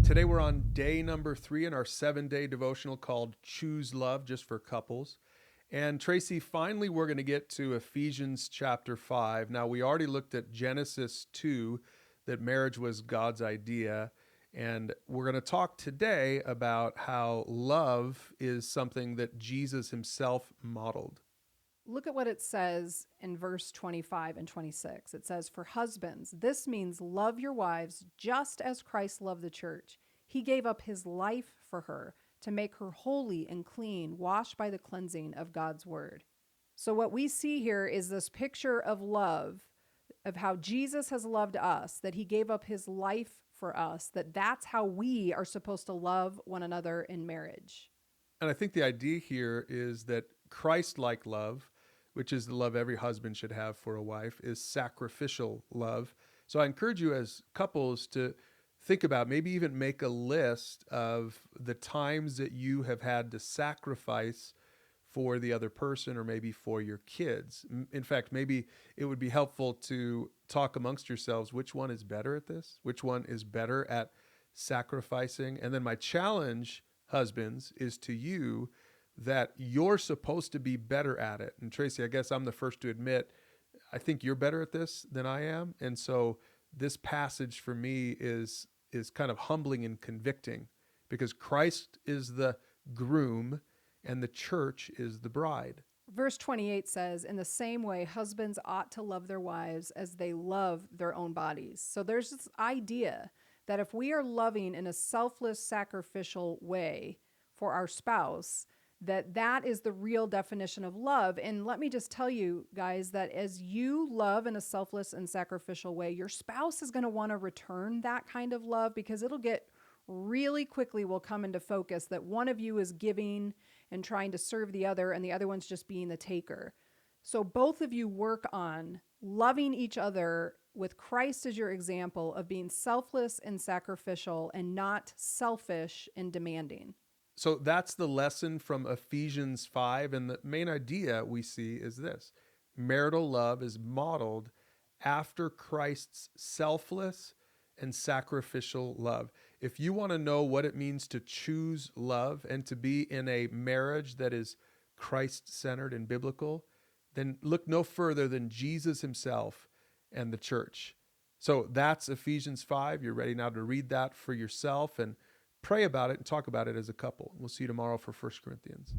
Today we're on day number 3 in our 7-day devotional called Choose Love, just for couples. And Tracy, finally we're going to get to Ephesians chapter 5. Now, we already looked at Genesis 2, that marriage was God's idea. And we're going to talk today about how love is something that Jesus himself modeled. Look at what it says in verse 25 and 26. It says, "For husbands, this means love your wives just as Christ loved the church. He gave up his life for her to make her holy and clean, washed by the cleansing of God's word." So what we see here is this picture of love, of how Jesus has loved us, that he gave up his life for us, that's how we are supposed to love one another in marriage. And I think the idea here is that Christ-like love, which is the love every husband should have for a wife, is sacrificial love. So I encourage you as couples to think about, maybe even make a list of the times that you have had to sacrifice for the other person or maybe for your kids. In fact, maybe it would be helpful to talk amongst yourselves, which one is better at this? Which one is better at sacrificing? And then my challenge, husbands, is to you that you're supposed to be better at it. And Tracy, I guess I'm the first to admit, I think you're better at this than I am. And so this passage for me is kind of humbling and convicting, because Christ is the groom and the church is the bride. Verse 28 says, "In the same way, husbands ought to love their wives as they love their own bodies." So there's this idea that if we are loving in a selfless, sacrificial way for our spouse, that is the real definition of love. And let me just tell you guys that as you love in a selfless and sacrificial way, your spouse is going to want to return that kind of love, because it'll get really quickly will come into focus that one of you is giving and trying to serve the other, and the other one's just being the taker. So both of you work on loving each other with Christ as your example of being selfless and sacrificial and not selfish and demanding. So that's the lesson from Ephesians 5. And the main idea we see is this: marital love is modeled after Christ's selfless and sacrificial love. If you want to know what it means to choose love and to be in a marriage that is Christ-centered and biblical, then look no further than Jesus himself and the church. So that's Ephesians 5. You're ready now to read that for yourself and pray about it and talk about it as a couple. We'll see you tomorrow for 1 Corinthians.